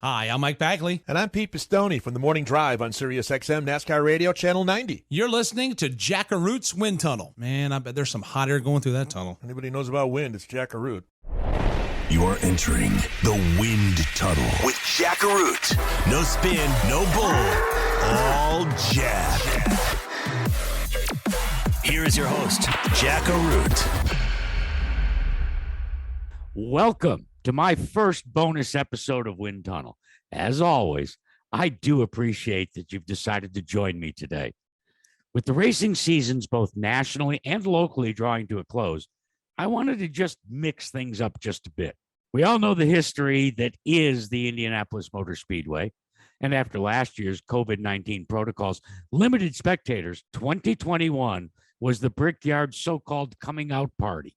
Hi, I'm Mike Bagley. And I'm Pete Pistone from the Morning Drive on Sirius XM NASCAR Radio Channel 90. You're listening to Jack Arute's Wind Tunnel. Man, I bet there's some hot air going through that tunnel. Anybody knows about wind, it's Jack Arute. You're entering the Wind Tunnel with Jack Arute. No spin, no bull, all Jack. Here is your host, Jack Arute. Welcome to my first bonus episode of Wind Tunnel. As always, I do appreciate that you've decided to join me today. With the racing seasons both nationally and locally drawing to a close, I wanted to just mix things up just a bit. We all know the history that is the Indianapolis Motor Speedway, and after last year's COVID-19 protocols limited spectators, 2021 was the Brickyard's so-called coming out party,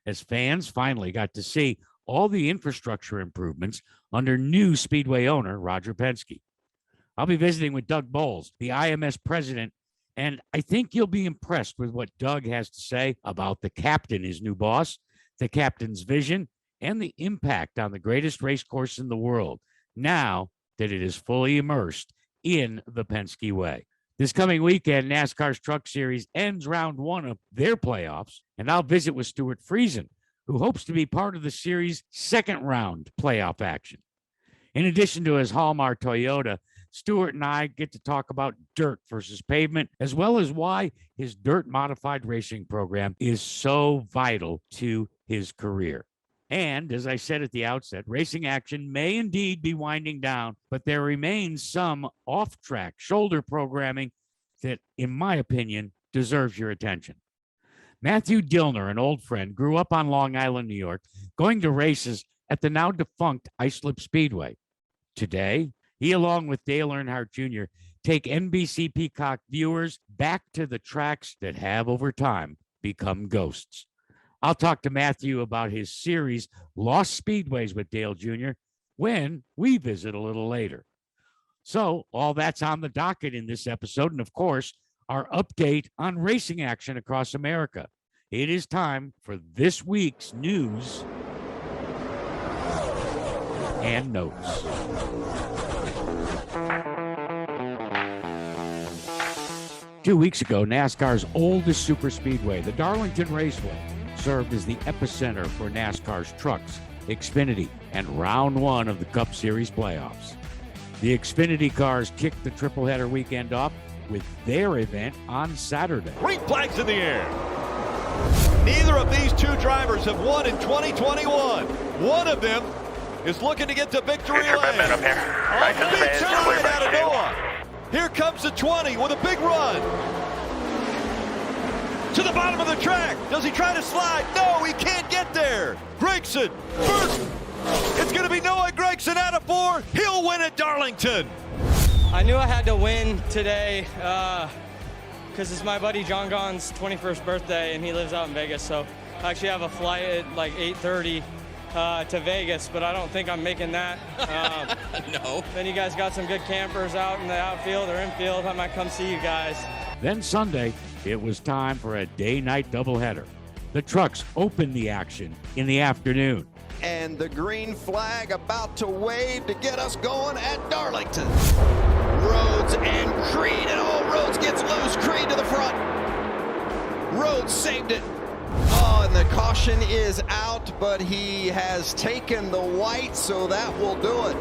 as fans finally got to see all the infrastructure improvements under new Speedway owner Roger Penske. I'll be visiting with Doug Boles, the IMS president, and I think you'll be impressed with what Doug has to say about the captain, his new boss, the captain's vision, and the impact on the greatest race course in the world, now that it is fully immersed in the Penske Way. This coming weekend, NASCAR's Truck Series ends round one of their playoffs, and I'll visit with Stewart Fresien, who hopes to be part of the series' second round playoff action. In addition to his Halmar Toyota, Stewart and I get to talk about dirt versus pavement, as well as why his dirt modified racing program is so vital to his career. And as I said at the outset, racing action may indeed be winding down, but there remains some off-track shoulder programming that, in my opinion, deserves your attention. Matthew Dillner, an old friend, grew up on Long Island, New York, going to races at the now defunct Islip Speedway. Today, he, along with Dale Earnhardt Jr., take NBC Peacock viewers back to the tracks that have, over time, become ghosts. I'll talk to Matthew about his series, Lost Speedways with Dale Jr., when we visit a little later. So, all that's on the docket in this episode, and of course, our update on racing action across America. It is time for this week's news and notes. Two weeks ago, NASCAR's oldest superspeedway, the Darlington Raceway, served as the epicenter for NASCAR's trucks, Xfinity, and round one of the Cup Series playoffs. The Xfinity cars kicked the tripleheader weekend off with their event on Saturday. Green flags in the air. Neither of these two drivers have won in 2021. One of them is looking to get to victory lane. A big turn out of Noah. Here comes the 20 with a big run. To the bottom of the track. Does he try to slide? No, he can't get there. Gragson first. It's going to be Noah Gragson out of 4. He'll win at Darlington. I knew I had to win today because it's my buddy John Gaughan's 21st birthday and he lives out in Vegas. So I actually have a flight at like 8:30 to Vegas, but I don't think I'm making that. No. Then you guys got some good campers out in the outfield or infield. I might come see you guys. Then Sunday, it was time for a day-night doubleheader. The trucks opened the action in the afternoon. And the green flag about to wave to get us going at Darlington. Rhodes and Creed, and Rhodes gets loose. Creed to the front. Rhodes saved it. Oh, and the caution is out, but he has taken the white, so that will do it.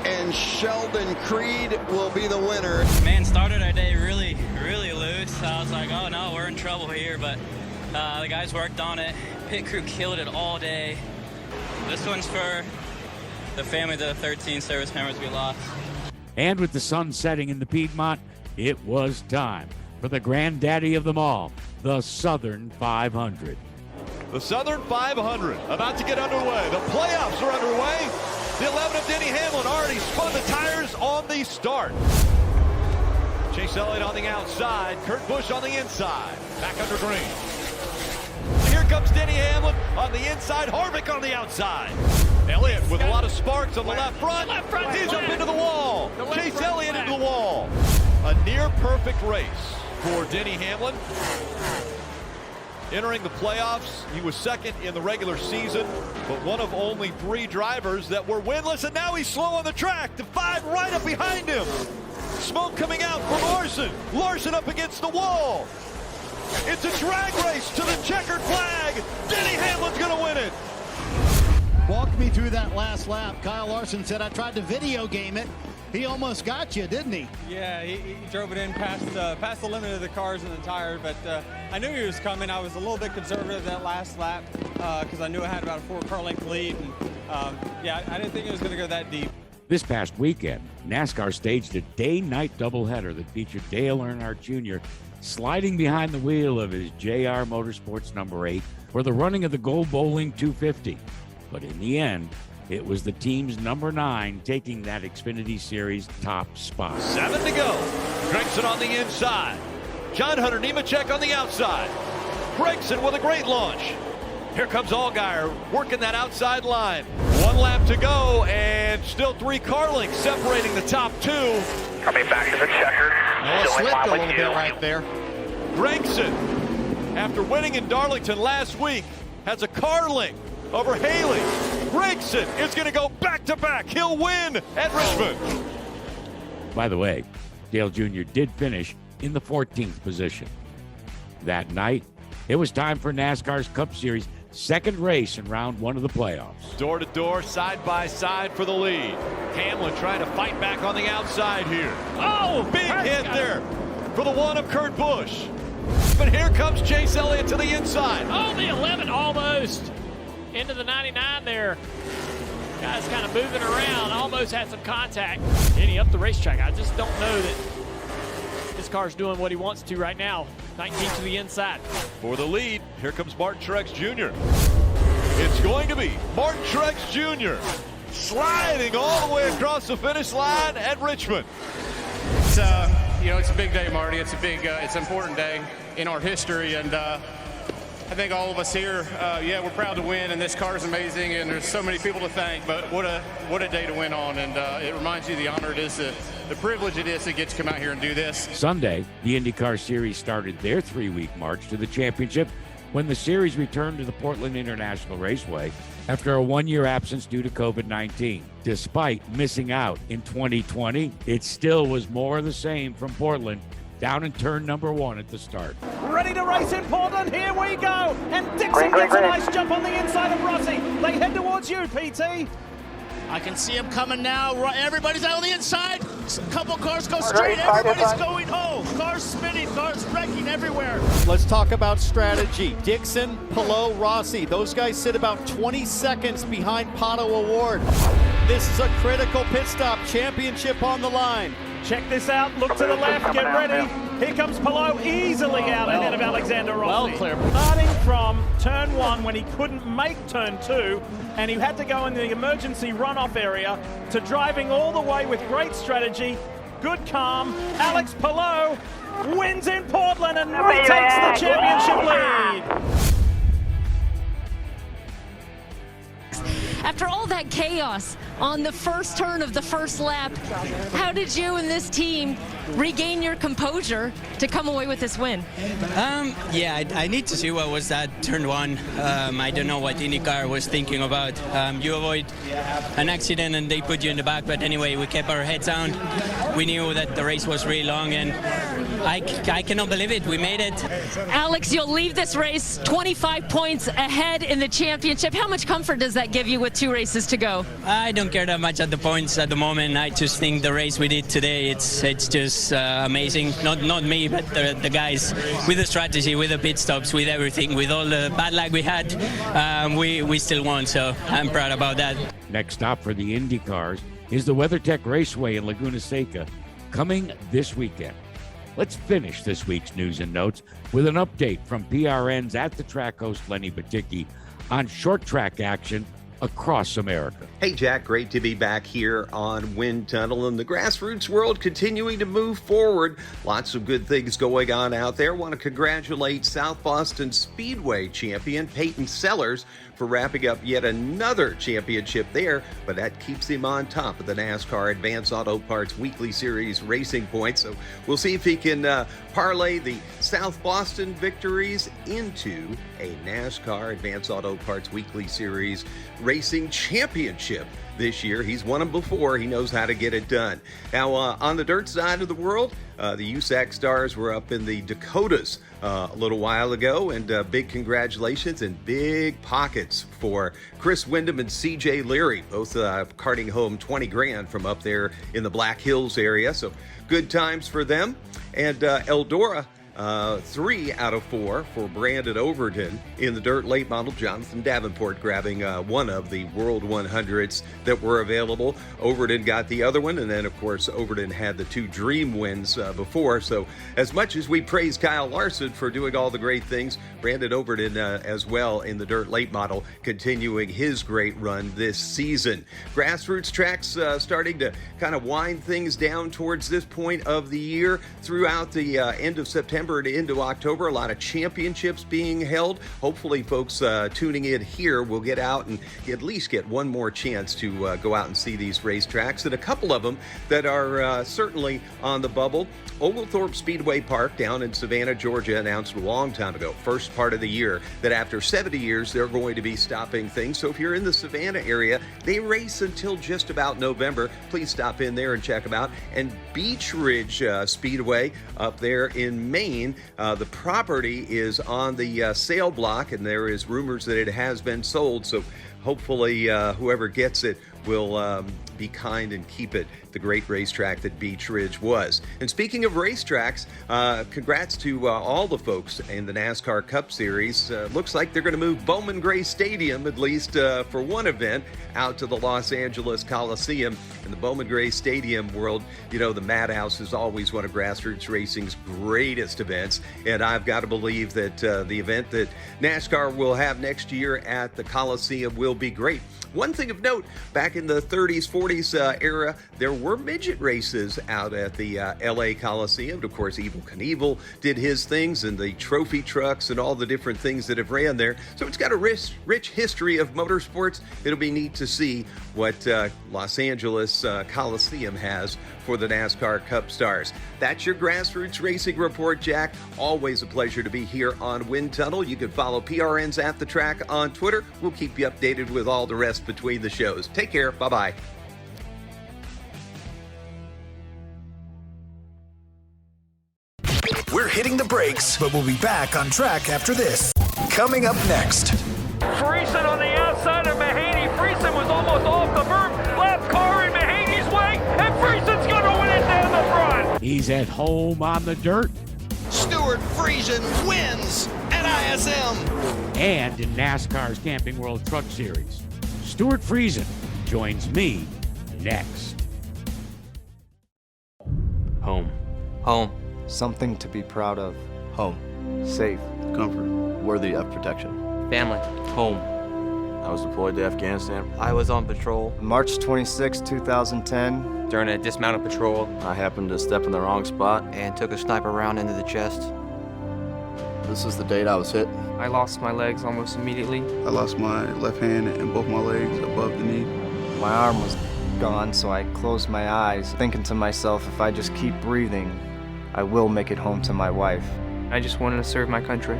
And Sheldon Creed will be the winner. Man, started our day really loose. I was like, oh no, we're in trouble here, but the guys worked on it. Pit crew killed it all day. This one's for the family of the 13 service members we lost. And with the sun setting in the Piedmont, it was time for the granddaddy of them all, the Southern 500. The Southern 500 about to get underway. The playoffs are underway. The 11 of Denny Hamlin already spun the tires on the start. Chase Elliott on the outside. Kurt Busch on the inside. Back under green. Here comes Denny Hamlin on the inside. Harvick on the outside. Elliott with a lot of sparks on the left front. He's up into the wall. Chase Elliott into the wall. A near perfect race for Denny Hamlin. Entering the playoffs, he was second in the regular season, but one of only 3 drivers that were winless, and now he's slow on the track. The 5 right up behind him. Smoke coming out for Larson. Larson up against the wall. It's a drag race to the checkered flag. Denny Hamlin's going to win it. Walk me through that last lap. Kyle Larson said, I tried to video game it. He almost got you, didn't he? Yeah, he drove it in past the limit of the cars and the tires, but I knew he was coming. I was a little bit conservative that last lap because I knew I had about a 4-car length lead. And, yeah, I didn't think it was going to go that deep. This past weekend, NASCAR staged a day-night doubleheader that featured Dale Earnhardt Jr. sliding behind the wheel of his JR Motorsports number 8 for the running of the Gold Bowling 250. But in the end, it was the team's number 9 taking that Xfinity Series top spot. 7 to go. Gregson on the inside. John Hunter Nemechek on the outside. Gregson with a great launch. Here comes Allgaier working that outside line. 1 lap to go, and still 3 car lengths separating the top 2. Coming back to the checker. Noah slipped a little bit right there. Gregson, after winning in Darlington last week, has a car length over Haley. Gregson is going to go back-to-back. He'll win at Richmond. By the way, Dale Jr. did finish in the 14th position. That night, it was time for NASCAR's Cup Series second race in round 1 of the playoffs. Door-to-door, side-by-side for the lead. Hamlin trying to fight back on the outside here. Oh, big hit there for the 1 of Kurt Busch. But here comes Chase Elliott to the inside. Oh, the 11 almost into the 99 there. Guy's kind of moving around, almost had some contact. Getting up the racetrack. I just don't know that this car's doing what he wants to right now. 19 to the inside. For the lead, here comes Martin Truex Jr. It's going to be Martin Truex Jr. sliding all the way across the finish line at Richmond. It's it's a big day, Marty. It's an important day in our history, and I think all of us here, we're proud to win, and this car is amazing, and there's so many people to thank. But what a day to win on, and it reminds you the honor it is, the privilege it is to get to come out here and do this. Sunday, the IndyCar Series started their 3-week march to the championship when the series returned to the Portland International Raceway after a 1-year absence due to COVID-19. Despite missing out in 2020, it still was more of the same from Portland down in turn number 1 at the start. Ready to race in Portland, here we go! And Dixon gets a nice jump on the inside of Rossi. They head towards you, PT. I can see him coming now. Everybody's out on the inside. A couple cars go straight. Everybody's going home. Cars spinning, cars wrecking everywhere. Let's talk about strategy. Dixon, Palou, Rossi. Those guys sit about 20 seconds behind Pato O'Ward. This is a critical pit stop. Championship on the line. Check this out. Look to the left. Get ready. Here comes Palou easily out ahead of Alexander Rossi. Well clear. Starting from turn 1 when he couldn't make turn 2 and he had to go in the emergency runoff area to driving all the way with great strategy, good calm. Alex Palou wins in Portland and retakes the championship lead. After all that chaos on the first turn of the first lap, how did you and this team regain your composure to come away with this win? I need to see what was that turn 1. I don't know what IndyCar was thinking about. You avoid an accident and they put you in the back, but anyway, we kept our heads down. We knew that the race was really long, and I cannot believe it. We made it. Alex, you'll leave this race 25 points ahead in the championship. How much comfort does that give you with 2 races to go? I don't care that much at the points at the moment. I just think the race we did today, it's just amazing. Not me, but the guys with the strategy, with the pit stops, with everything, with all the bad luck we had, we still won. So I'm proud about that. Next stop for the Indy cars is the WeatherTech Raceway in Laguna Seca, coming this weekend. Let's finish this week's news and notes with an update from PRN's At the Track host Lenny Baticki on short track action across America. Hey Jack, great to be back here on Wind Tunnel and the grassroots world continuing to move forward. Lots of good things going on out there. Want to congratulate South Boston Speedway champion Peyton Sellers for for wrapping up yet another championship there, but that keeps him on top of the NASCAR Advanced Auto Parts Weekly Series racing points. So we'll see if he can parlay the South Boston victories into a NASCAR Advanced Auto Parts Weekly Series racing championship this year. He's won them before. He knows how to get it done. Now, on the dirt side of the world, the USAC Stars were up in the Dakotas a little while ago, and big congratulations and big pockets for Chris Windham and CJ Leary, both carting home 20 grand from up there in the Black Hills area. So good times for them. And Eldora, 3 out of 4 for Brandon Overton in the dirt late model. Jonathan Davenport grabbing one of the World 100s that were available. Overton got the other one, and then of course Overton had the 2 dream wins before. So as much as we praise Kyle Larson for doing all the great things, Brandon Overton as well in the dirt late model, continuing his great run this season. Grassroots tracks starting to kind of wind things down towards this point of the year. Throughout the end of September and into October, a lot of championships being held. Hopefully folks tuning in here will get out and at least get one more chance to go out and see these racetracks, and a couple of them that are certainly on the bubble. Oglethorpe Speedway Park down in Savannah, Georgia, announced a long time ago, first part of the year, that after 70 years they're going to be stopping things. So if you're in the Savannah area, they race until just about November. Please stop in there and check them out. And Beech Ridge Speedway up there in Maine, the property is on the sale block, and there is rumors that it has been sold. So hopefully whoever gets it will be kind and keep it the great racetrack that Beech Ridge was. And speaking of racetracks, congrats to all the folks in the NASCAR Cup Series. Looks like they're going to move Bowman Gray Stadium, at least for one event, out to the Los Angeles Coliseum. In the Bowman Gray Stadium world, you know, the Madhouse is always one of grassroots racing's greatest events, and I've got to believe that the event that NASCAR will have next year at the Coliseum will be great. One thing of note, back in the 30s, 40s era, there were midget races out at the LA Coliseum. Of course, Evel Knievel did his things, and the trophy trucks and all the different things that have ran there. So it's got a rich history of motorsports. It'll be neat to see what Los Angeles Coliseum has for the NASCAR Cup Stars. That's your grassroots racing report, Jack. Always a pleasure to be here on Wind Tunnel. You can follow PRN's At The Track on Twitter. We'll keep you updated with all the rest between the shows. Take care. Bye-bye. We're hitting the brakes, but we'll be back on track after this. Coming up next. Freisen on the outside of Mahaney. Freisen was almost off the berm. Left car in Mahaney's way, and Freisen's going to win it down the front. He's at home on the dirt. Stewart Fresien wins at ISM. And in NASCAR's Camping World Truck Series. Stewart Fresien joins me next. Home. Home. Something to be proud of. Home. Safe. Comfort. Worthy of protection. Family. Home. I was deployed to Afghanistan. I was on patrol. March 26, 2010. During a dismounted patrol. I happened to step in the wrong spot. And took a sniper round into the chest. This is the date I was hit. I lost my legs almost immediately. I lost my left hand and both my legs above the knee. My arm was gone, so I closed my eyes, thinking to myself, if I just keep breathing, I will make it home to my wife. I just wanted to serve my country.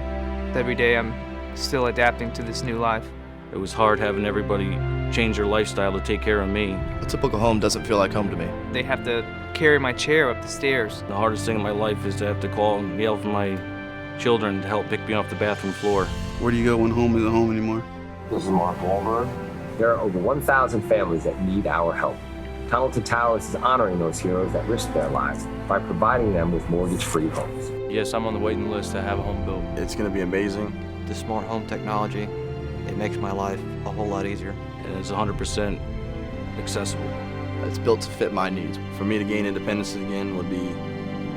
Every day I'm still adapting to this new life. It was hard having everybody change their lifestyle to take care of me. A typical home doesn't feel like home to me. They have to carry my chair up the stairs. The hardest thing in my life is to have to call and yell for my children to help pick me off the bathroom floor. Where do you go when home isn't home anymore? This is Mark Wahlberg. There are over 1,000 families that need our help. Talented Towers is honoring those heroes that risked their lives by providing them with mortgage-free homes. Yes, I'm on the waiting list to have a home built. It's going to be amazing. The smart home technology, it makes my life a whole lot easier. And it's 100% accessible. It's built to fit my needs. For me to gain independence again would be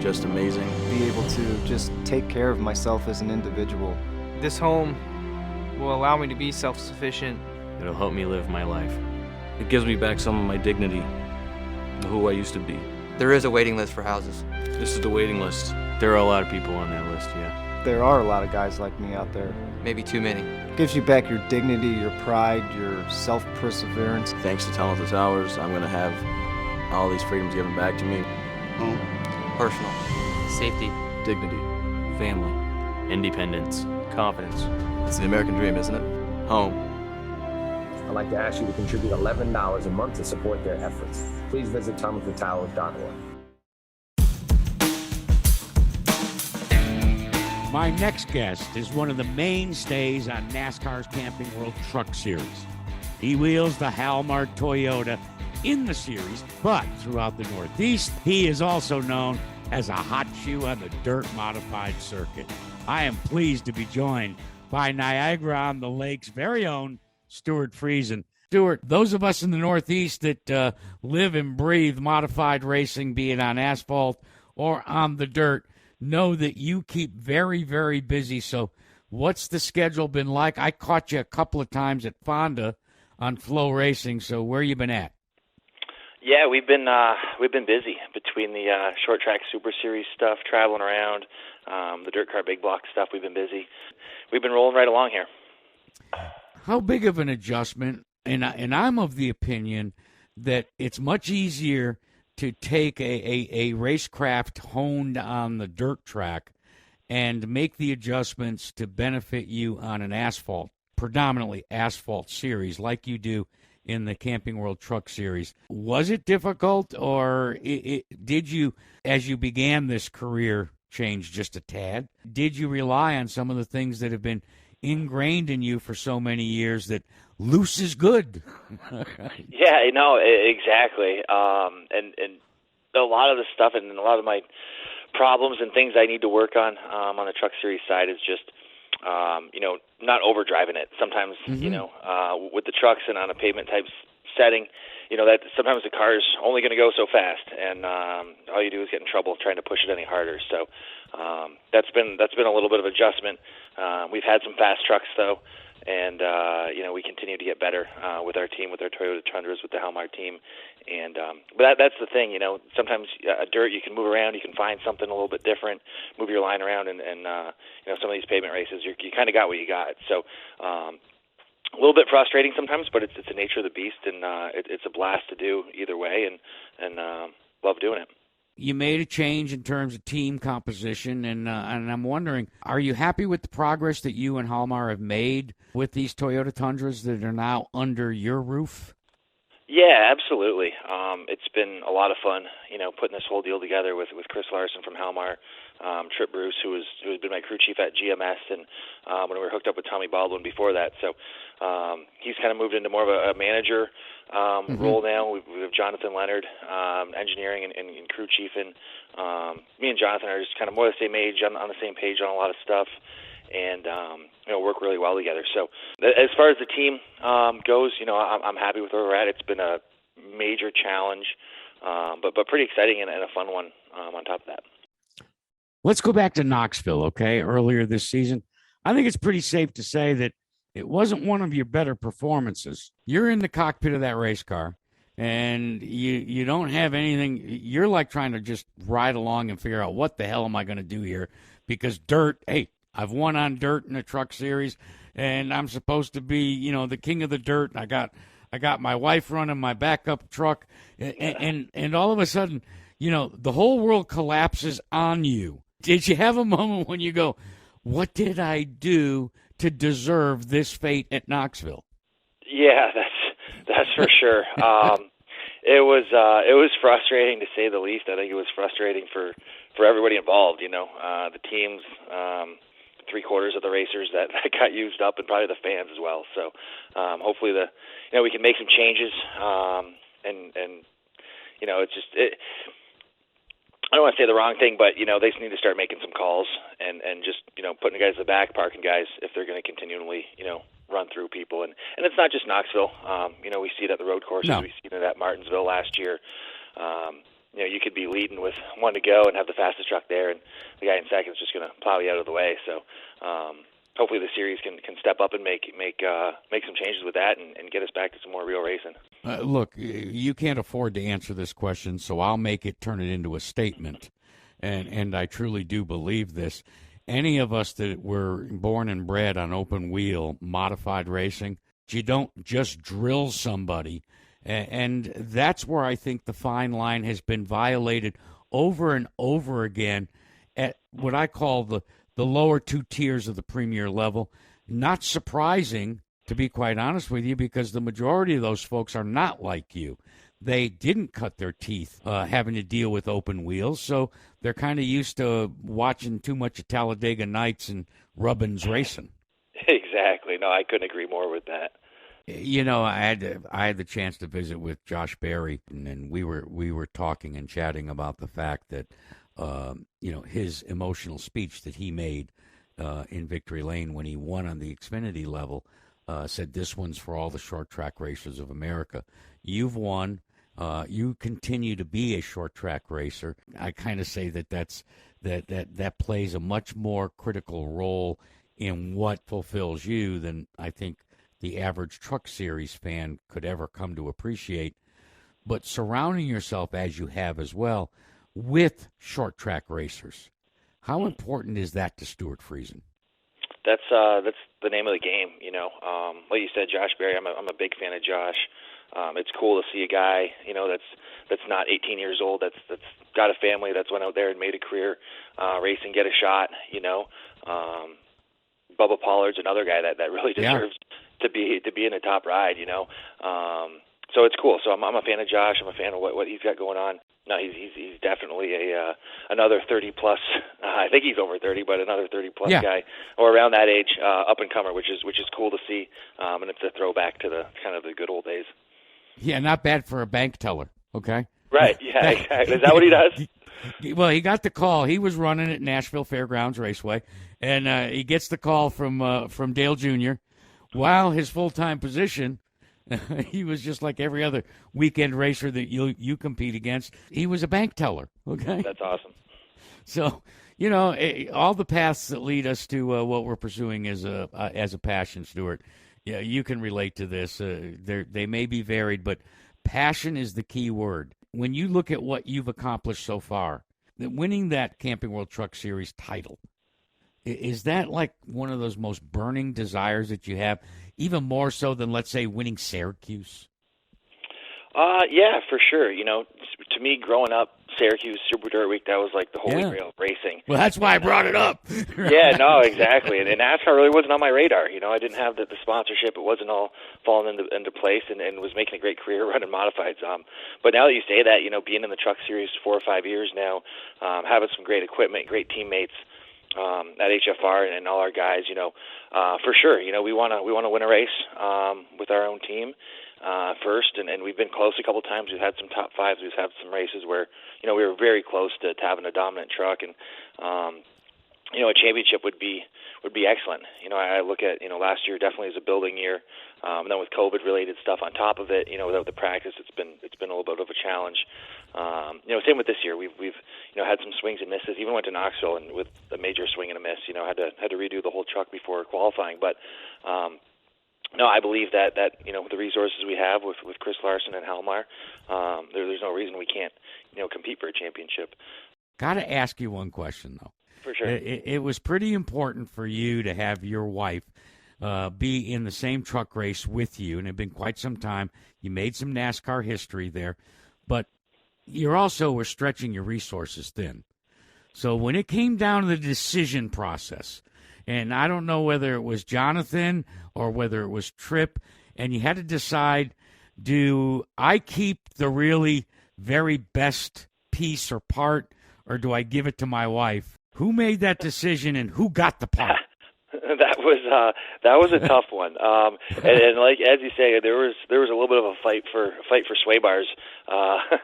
just amazing. Be able to just take care of myself as an individual. This home will allow me to be self-sufficient. It'll help me live my life. It gives me back some of my dignity, who I used to be. There is a waiting list for houses. This is the waiting list. There are a lot of people on that list, yeah. there are a lot of guys like me out there. Maybe too many. Gives you back your dignity, your pride, your self-perseverance. Thanks to Talented Towers, I'm going to have all these freedoms given back to me. Home. Personal. Safety. Dignity. Family. Independence. Confidence. It's the American dream, isn't it? Home. I'd like to ask you to contribute $11 a month to support their efforts. Please visit TalenTedTowers.org. My next guest is one of the mainstays on NASCAR's Camping World Truck Series. He wheels the Halmar Toyota in the series, but throughout the Northeast, he is also known as a hot shoe on the dirt modified circuit. I am pleased to be joined by Niagara-on-the-Lake's very own Stewart Fresien. Stewart, those of us in the Northeast that live and breathe modified racing, be it on asphalt or on the dirt, know that you keep very, very busy. So what's the schedule been like? I caught you a couple of times at Fonda on Flow Racing, so where you been at? Yeah, we've been busy between the short track Super Series stuff, traveling around, the dirt car big block stuff. We've been busy. We've been rolling right along here. How big of an adjustment? And I'm of the opinion that it's much easier to take a racecraft honed on the dirt track and make the adjustments to benefit you on an asphalt, predominantly asphalt series like you do in the Camping World Truck Series. Was it difficult, or did you, as you began this career, change just a tad? Did you rely on some of the things that have been ingrained in you for so many years that loose is good? Yeah, exactly. And a lot of the stuff and a lot of my problems and things I need to work on the Truck Series side is just, not overdriving it. Sometimes, with the trucks and on a pavement type setting, that sometimes the car's only going to go so fast, and all you do is get in trouble trying to push it any harder. So that's been a little bit of adjustment. We've had some fast trucks though, and we continue to get better with our team, with our Toyota Tundras, with the Halmar team, and but that's the thing. Sometimes dirt you can move around, you can find something a little bit different, move your line around, and some of these pavement races you kind of got what you got. So a little bit frustrating sometimes, but it's the nature of the beast, and it's a blast to do either way, and love doing it. You made a change in terms of team composition, and I'm wondering, are you happy with the progress that you and Halmar have made with these Toyota Tundras that are now under your roof? Yeah, absolutely. It's been a lot of fun, putting this whole deal together with Chris Larson from Halmar, Trip Bruce, who has been my crew chief at GMS, and when we were hooked up with Tommy Baldwin before that. So he's kind of moved into more of a manager role now. We have Jonathan Leonard, engineering and crew chief, and me and Jonathan are just kind of more the same age, on the same page on a lot of stuff, and work really well together. So as far as the team goes, I'm happy with where we're at. It's been a major challenge, but pretty exciting and a fun one on top of that. Let's go back to Knoxville, okay? Earlier this season, I think it's pretty safe to say that it wasn't one of your better performances. You're in the cockpit of that race car, and you don't have anything. You're like trying to just ride along and figure out what the hell am I going to do here, because dirt, hey, I've won on dirt in the Truck Series, and I'm supposed to be, the king of the dirt. I got my wife running my backup truck, and all of a sudden, the whole world collapses on you. Did you have a moment when you go, what did I do to deserve this fate at Knoxville? Yeah, that's for sure. It was frustrating, to say the least. I think it was frustrating for everybody involved. The teams, 3/4 of the racers that got used up, and probably the fans as well. So hopefully we can make some changes, and it's just I don't want to say the wrong thing, but they just need to start making some calls and just putting the guys in the back, parking guys if they're going to continually run through people, and it's not just Knoxville. We see it at the road courses. No. We see it at Martinsville last year. You could be leading with one to go and have the fastest truck there, and the guy in second is just going to plow you out of the way. So hopefully the series can step up and make some changes with that and get us back to some more real racing. Look, you can't afford to answer this question, so I'll turn it into a statement, and I truly do believe this. any of us that were born and bred on open wheel modified racing, you don't just drill somebody. And that's where I think the fine line has been violated over and over again at what I call the lower two tiers of the premier level. Not surprising, to be quite honest with you, because the majority of those folks are not like you. They didn't cut their teeth having to deal with open wheels, so they're kind of used to watching too much of Talladega Nights and Rubbins racing. Exactly. No, I couldn't agree more with that. You know, I had the chance to visit with Josh Berry, and we were talking and chatting about the fact that his emotional speech that he made in Victory Lane when he won on the Xfinity level said, "This one's for all the short track racers of America." You've won. You continue to be a short track racer. I kind of say that plays a much more critical role in what fulfills you than I think the average Truck Series fan could ever come to appreciate. But surrounding yourself, as you have as well, with short track racers, how important is that to Stewart Fresien? That's the name of the game, you know. Like you said, Josh Berry, I'm a big fan of Josh. It's cool to see a guy, you know, that's not 18 years old, that's got a family, that's went out there and made a career racing, get a shot, you know. Bubba Pollard's another guy that really deserves to be in a top ride, you know. So it's cool. So I'm a fan of Josh. I'm a fan of what he's got going on. No, he's definitely another 30 plus. I think he's over 30, but another 30 plus guy or around that age, up and comer, which is cool to see. And it's a throwback to the kind of the good old days. Yeah, not bad for a bank teller. Okay. Right. Yeah. Exactly. Is that what he does? Well, he got the call. He was running at Nashville Fairgrounds Raceway, and he gets the call from Dale Jr. While his full-time position, he was just like every other weekend racer that you compete against. He was a bank teller. Okay, that's awesome. So you know all the paths that lead us to what we're pursuing as a passion, Stewart. Yeah, you can relate to this. They may be varied, but passion is the key word. When you look at what you've accomplished so far, winning that Camping World Truck Series title, is that like one of those most burning desires that you have, even more so than, let's say, winning Syracuse? Yeah, for sure. You know, to me, growing up, Syracuse Super Dirt Week, that was like the holy grail of racing. Well, that's why I brought it up. Yeah, no, exactly. And NASCAR really wasn't on my radar. You know, I didn't have the sponsorship. It wasn't all falling into place and was making a great career running modifieds. But now that you say that, you know, being in the Truck Series 4 or 5 years now, having some great equipment, great teammates at HFR and all our guys, you know, for sure, you know, we want to win a race with our own team. First, and we've been close a couple of times. We've had some top fives. We've had some races where, you know, we were very close to having a dominant truck, and you know, a championship would be excellent. You know, I look at, you know, last year definitely as a building year, and then with COVID-related stuff on top of it, you know, without the practice, it's been a little bit of a challenge. You know, same with this year. We've you know, had some swings and misses. Even went to Knoxville and with a major swing and a miss. You know, had to redo the whole truck before qualifying, but. No, I believe that you know, the resources we have with Chris Larson and Halmar, there's no reason we can't, you know, compete for a championship. Got to ask you one question though. For sure. It was pretty important for you to have your wife be in the same truck race with you, and it had been quite some time. You made some NASCAR history there, but you also were stretching your resources thin. So when it came down to the decision process, and I don't know whether it was Jonathan or whether it was Tripp, and you had to decide, do I keep the really very best piece or part, or do I give it to my wife? Who made that decision, and who got the part? That was a tough one, and like as you say, there was a little bit of a fight for sway bars. After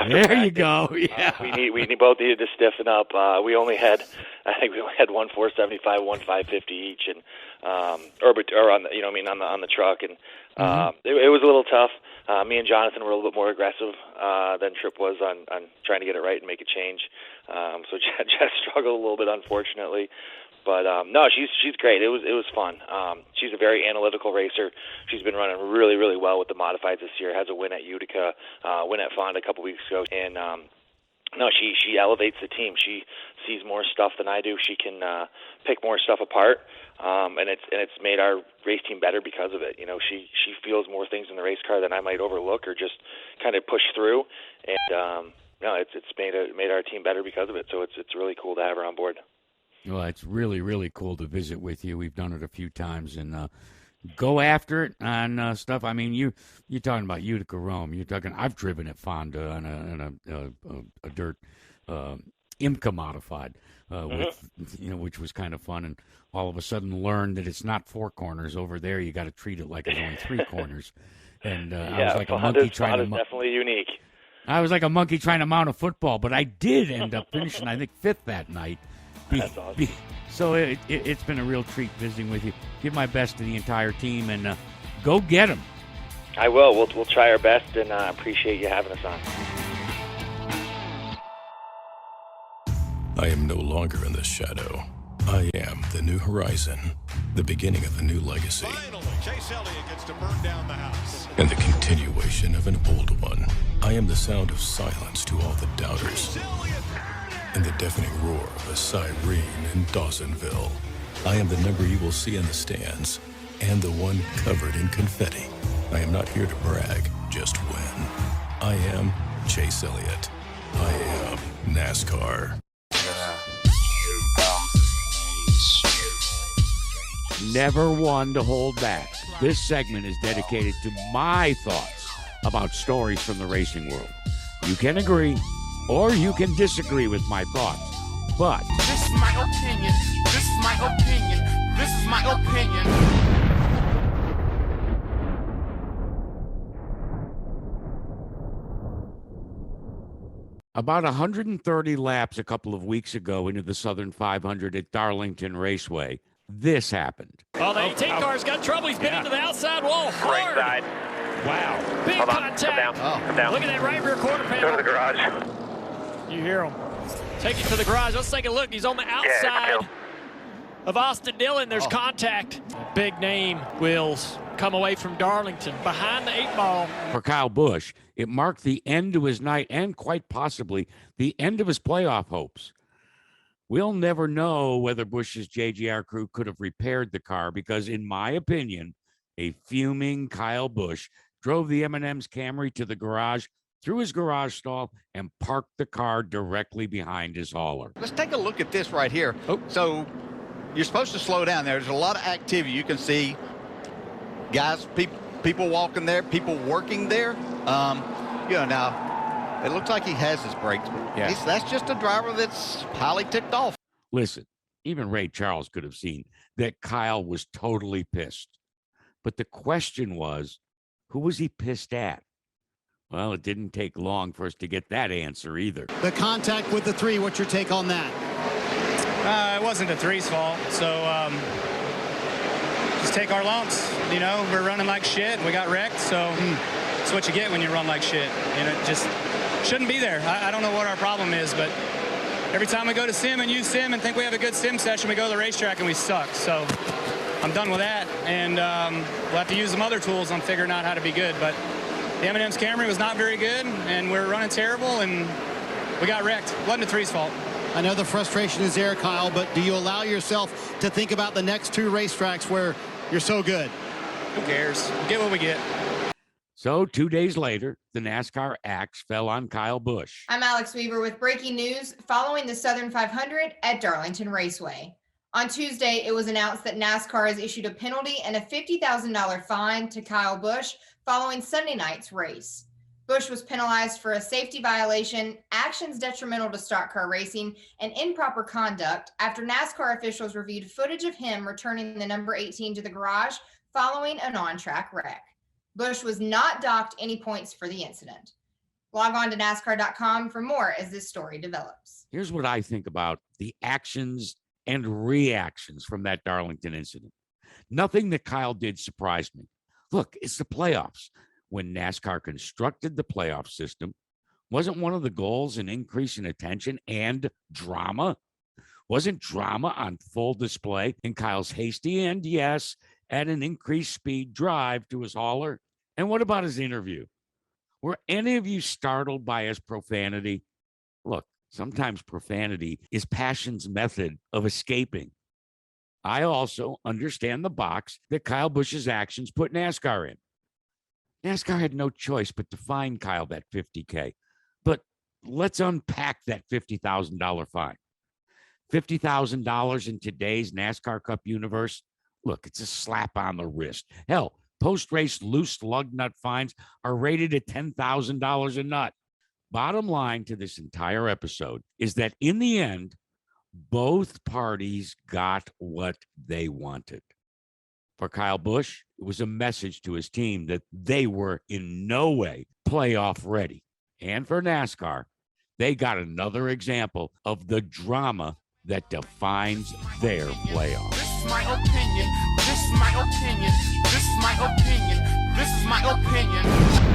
there practice. You go. Yeah, we both needed to stiffen up. I think we only had one 475, one 550 each, and or on the, you know, I mean on the truck, and it was a little tough. Me and Jonathan were a little bit more aggressive than Tripp was on trying to get it right and make a change. So Jess struggled a little bit, unfortunately. But no, she's great. It was fun. She's a very analytical racer. She's been running really, really well with the modifieds this year. Has a win at Utica, win at Fonda a couple weeks ago, and no, she elevates the team. She sees more stuff than I do. She can pick more stuff apart, and it's made our race team better because of it. You know, she feels more things in the race car than I might overlook or just kind of push through. And it's made our team better because of it. So it's really cool to have her on board. Well, it's really, really cool to visit with you. We've done it a few times, and go after it on stuff. I mean, you're talking about Utica Rome. You're talking. I've driven at Fonda on a dirt IMCA modified, which was kind of fun. And all of a sudden, learned that it's not 4 corners over there. You got to treat it like it's only 3 corners. And I was like a monkey trying to. Definitely unique. I was like a monkey trying to mount a football, but I did end up finishing, I think, 5th that night. That's awesome. So it's been a real treat visiting with you. Give my best to the entire team, and go get them. I will. We'll try our best, and appreciate you having us on. I am no longer in the shadow. I am the new horizon, the beginning of a new legacy. Finally, Chase Elliott gets to burn down the house. And the continuation of an old one. I am the sound of silence to all the doubters. And the deafening roar of a siren in Dawsonville. I am the number you will see in the stands, and the one covered in confetti. I am not here to brag, just win. I am Chase Elliott. I am NASCAR. Never one to hold back. This segment is dedicated to my thoughts about stories from the racing world. You can agree, or you can disagree with my thoughts, but This is my opinion. This is my opinion. This is my opinion. about 130 laps a couple of weeks ago into the Southern 500 at Darlington Raceway, this happened. Oh, the 18 car's got trouble. He's been into the outside wall hard. Right side. Wow. Big Hold on. contact. Come down. Look at that right rear quarter panel. Go to the garage. You hear him. Take it to the garage. Let's take a look. He's on the outside of Austin Dillon. There's contact. Big name Wills come away from Darlington behind the 8 ball. For Kyle Busch, it marked the end to his night and quite possibly the end of his playoff hopes. We'll never know whether Busch's JGR crew could have repaired the car because, in my opinion, a fuming Kyle Busch drove the M&M's Camry to the garage, through his garage stall, and parked the car directly behind his hauler. Let's take a look at this right here. So you're supposed to slow down there. There's a lot of activity. You can see guys, people walking there, people working there. Now it looks like he has his brakes, but that's just a driver that's highly ticked off. Listen, even Ray Charles could have seen that Kyle was totally pissed. But the question was, who was he pissed at? Well, it didn't take long for us to get that answer either. The contact with the 3, what's your take on that? It wasn't the 3's fault, so just take our lumps. You know, we're running like shit. We got wrecked, so that's what you get when you run like shit. And it just shouldn't be there. I don't know what our problem is, but every time we go to sim and use sim and think we have a good sim session, we go to the racetrack and we suck. So I'm done with that, and we'll have to use some other tools on figuring out how to be good. But the M&M's Camry was not very good, and we're running terrible, and we got wrecked. Wasn't the 3's fault. I know the frustration is there, Kyle, but do you allow yourself to think about the next 2 racetracks where you're so good? Who cares? We get what we get. So 2 days later, the NASCAR axe fell on Kyle Busch. I'm Alex Weaver with breaking news following the Southern 500 at Darlington Raceway. On Tuesday, it was announced that NASCAR has issued a penalty and a $50,000 fine to Kyle Busch following Sunday night's race. Busch was penalized for a safety violation, actions detrimental to stock car racing, and improper conduct after NASCAR officials reviewed footage of him returning the number 18 to the garage following an on-track wreck. Busch was not docked any points for the incident. Log on to NASCAR.com for more as this story develops. Here's what I think about the actions and reactions from that Darlington incident. Nothing that Kyle did surprised me. Look, it's the playoffs. When NASCAR constructed the playoff system, wasn't one of the goals an increase in attention and drama? Wasn't drama on full display in Kyle's hasty and, yes, at an increased speed drive to his hauler? And what about his interview? Were any of you startled by his profanity? Look, Sometimes profanity is passion's method of escaping. I also understand the box that Kyle Busch's actions put NASCAR in. NASCAR had no choice but to fine Kyle that $50K. But let's unpack that $50,000 fine. $50,000 in today's NASCAR Cup universe, look, it's a slap on the wrist. Hell, post-race loose lug nut fines are rated at $10,000 a nut. Bottom line to this entire episode is that in the end, both parties got what they wanted. For Kyle Busch, it was a message to his team that they were in no way playoff ready. And for NASCAR, they got another example of the drama that defines their playoffs. This is my opinion. This is my opinion. This is my opinion. This is my opinion.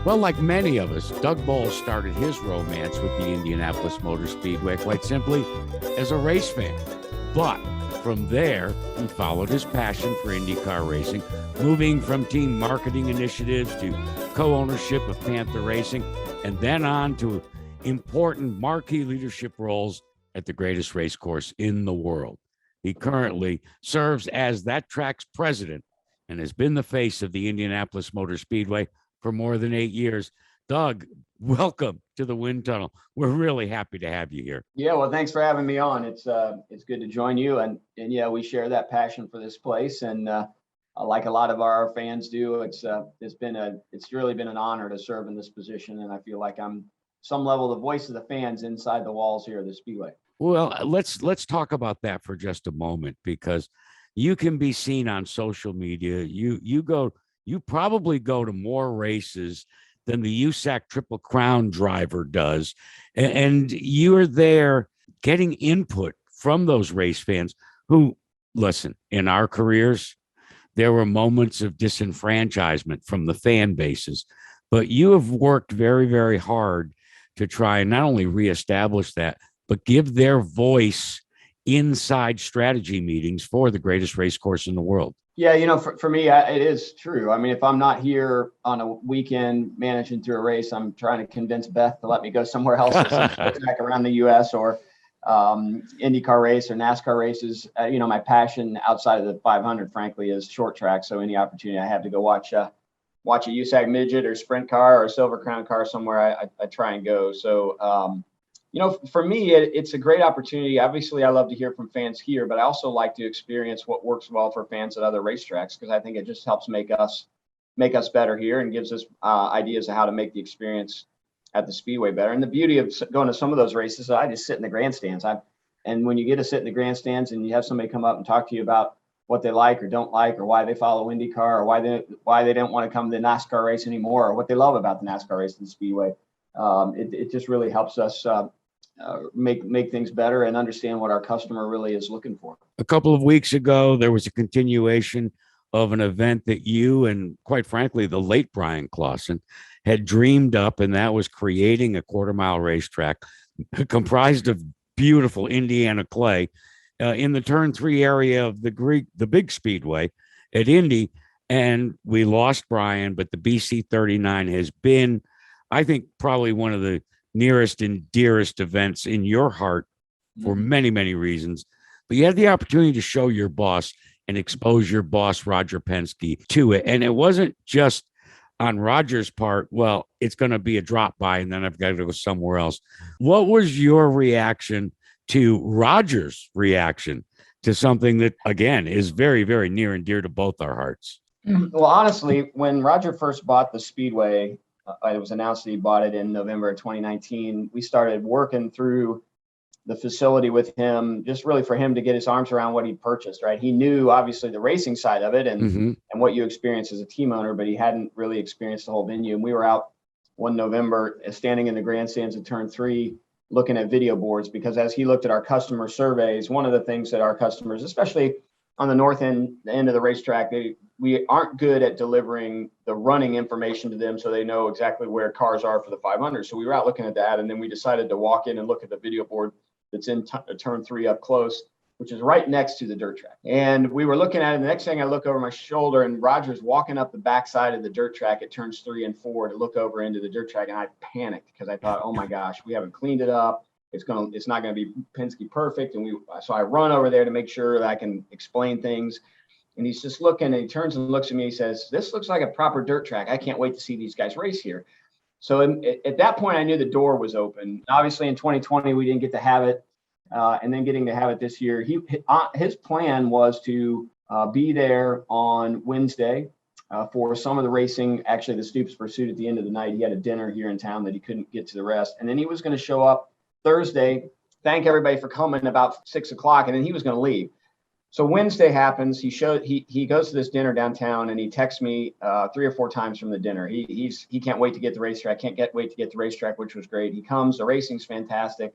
Well, like many of us, Doug Boles started his romance with the Indianapolis Motor Speedway quite simply as a race fan. But from there, he followed his passion for IndyCar racing, moving from team marketing initiatives to co-ownership of Panther Racing, and then on to important marquee leadership roles at the greatest race course in the world. He currently serves as that track's president and has been the face of the Indianapolis Motor Speedway for more than 8 years. Doug, welcome to the Wind Tunnel. We're really happy to have you here. Yeah, well, thanks for having me on. It's good to join you, and yeah, we share that passion for this place, and like a lot of our fans do, it's really been an honor to serve in this position, and I feel like I'm some level the voice of the fans inside the walls here of the Speedway. Well, let's talk about that for just a moment, because you can be seen on social media. You probably go to more races than the USAC Triple Crown driver does. And you're there getting input from those race fans who, listen, in our careers, there were moments of disenfranchisement from the fan bases, but you have worked very, very hard to try and not only reestablish that, but give their voice inside strategy meetings for the greatest race course in the world. Yeah, for me, it is true. I mean, if I'm not here on a weekend managing through a race, I'm trying to convince Beth to let me go somewhere else, back around the U.S. or IndyCar race or NASCAR races. My passion outside of the 500, frankly, is short track. So any opportunity I have to go watch a USAC midget or sprint car or a Silver Crown car somewhere, I try and go. So, for me, it's a great opportunity. Obviously, I love to hear from fans here, but I also like to experience what works well for fans at other racetracks, because I think it just helps make us better here and gives us ideas of how to make the experience at the Speedway better. And the beauty of going to some of those races, I just sit in the grandstands. And when you get to sit in the grandstands and you have somebody come up and talk to you about what they like or don't like, or why they follow IndyCar, or why they don't want to come to the NASCAR race anymore, or what they love about the NASCAR race and the Speedway, it just really helps us make things better and understand what our customer really is looking for. A couple of weeks ago, there was a continuation of an event that you and, quite frankly, the late Brian Clausen had dreamed up, and that was creating a quarter-mile racetrack comprised of beautiful Indiana clay in the Turn 3 area of the big Speedway at Indy. And we lost Brian, but the BC39 has been, I think, probably one of the nearest and dearest events in your heart for many, many reasons. But you had the opportunity to show your boss and expose your boss, Roger Penske, to it. And it wasn't just on Roger's part, well, it's going to be a drop by and then I've got to go somewhere else. What was your reaction to Roger's reaction to something that, again, is very, very near and dear to both our hearts? Well, honestly, when Roger first bought the Speedway, it was announced that he bought it in November of 2019. We started working through the facility with him, just really for him to get his arms around what he purchased, right? He knew obviously the racing side of it and what you experience as a team owner, but he hadn't really experienced the whole venue. And we were out one November standing in the grandstands at Turn 3, looking at video boards, because as he looked at our customer surveys, one of the things that our customers, especially on the north end of the racetrack, we aren't good at delivering the running information to them so they know exactly where cars are for the 500. So we were out looking at that, and then we decided to walk in and look at the video board that's in turn 3 up close, which is right next to the dirt track. And we were looking at it. The next thing I look over my shoulder, and Roger's walking up the backside of the dirt track at turns 3 and 4 to look over into the dirt track. And I panicked because I thought, oh my gosh, we haven't cleaned it up. It's not going to be Penske perfect. And so I run over there to make sure that I can explain things. And he's just looking, and he turns and looks at me. He says, "This looks like a proper dirt track. I can't wait to see these guys race here." So at that point, I knew the door was open. Obviously, in 2020, we didn't get to have it. And then getting to have it this year, his plan was to be there on Wednesday for some of the racing. Actually, the Stoops pursuit at the end of the night. He had a dinner here in town that he couldn't get to the rest. And then he was going to show up Thursday, thank everybody for coming about 6 o'clock, and then he was going to leave. So Wednesday happens. He goes to this dinner downtown, and he texts me 3 or 4 times from the dinner. He can't wait to get the racetrack. Wait to get the racetrack, which was great. He comes. The racing's fantastic.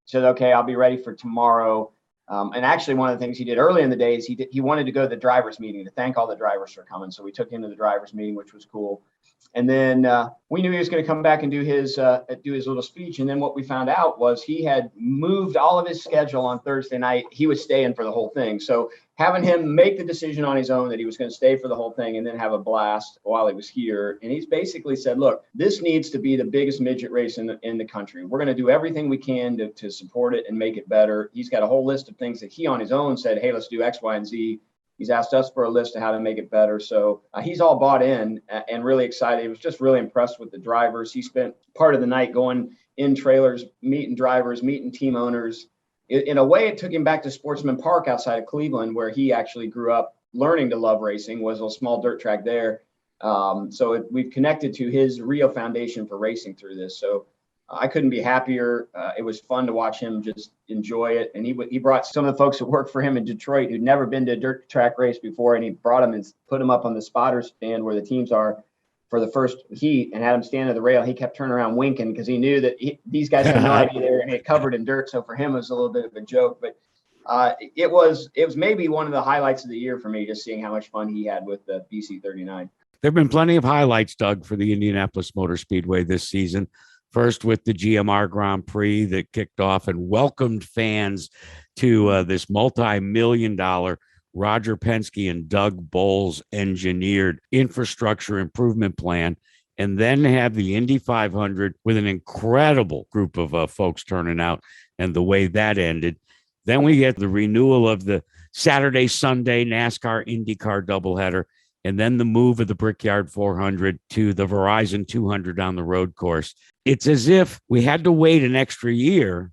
Said, okay, I'll be ready for tomorrow. And actually, one of the things he did early in the day is he wanted to go to the drivers' meeting to thank all the drivers for coming. So we took him to the drivers' meeting, which was cool. And then we knew he was going to come back and do his little speech. And then what we found out was he had moved all of his schedule on Thursday night. He was staying for the whole thing. So having him make the decision on his own that he was going to stay for the whole thing and then have a blast while he was here. And he's basically said, look, this needs to be the biggest midget race in the country. We're going to do everything we can to support it and make it better. He's got a whole list of things that he on his own said, hey, let's do X, Y, and Z. He's asked us for a list of how to make it better. So he's all bought in and really excited. He was just really impressed with the drivers. He spent part of the night going in trailers, meeting drivers, meeting team owners. In a way, it took him back to Sportsman Park outside of Cleveland, where he actually grew up learning to love racing, was a small dirt track there. We've connected to his real foundation for racing through this. So I couldn't be happier. It was fun to watch him just enjoy it. And he brought some of the folks that work for him in Detroit who'd never been to a dirt track race before, and he brought them and put them up on the spotter stand where the teams are for the first heat and had them stand at the rail. He kept turning around winking because he knew that these guys had no idea they were going to get covered in dirt. So for him, it was a little bit of a joke. But it was maybe one of the highlights of the year for me, just seeing how much fun he had with the BC39. There have been plenty of highlights, Doug, for the Indianapolis Motor Speedway this season. First with the GMR Grand Prix that kicked off and welcomed fans to this multi-million-dollar Roger Penske and Doug Boles engineered infrastructure improvement plan, and then have the Indy 500 with an incredible group of folks turning out and the way that ended. Then we get the renewal of the Saturday, Sunday NASCAR IndyCar doubleheader, and then the move of the Brickyard 400 to the Verizon 200 on the road course. It's as if we had to wait an extra year,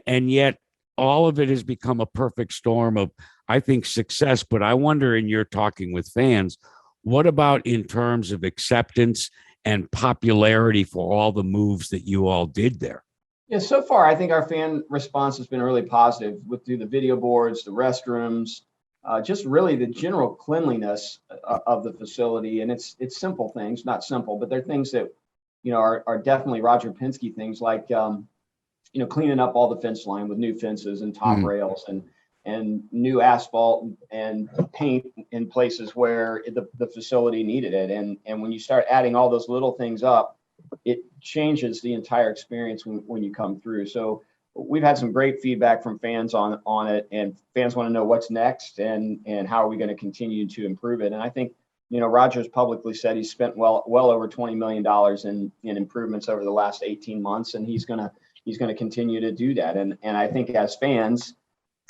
and yet all of it has become a perfect storm of, I think, success. But I wonder, in your talking with fans, what about in terms of acceptance and popularity for all the moves that you all did there? Yeah, so far, I think our fan response has been really positive through the video boards, the restrooms, just really the general cleanliness of the facility. And it's simple things, not simple, but they're things that, are definitely Roger Penske things, like, cleaning up all the fence line with new fences and top rails and new asphalt and paint in places where the facility needed it. And when you start adding all those little things up, it changes the entire experience when you come through. So we've had some great feedback from fans on it, and fans want to know what's next and how are we going to continue to improve it. And I think, Roger's publicly said he's spent well over $20 million in improvements over the last 18 months, and he's going to continue to do that. And I think as fans,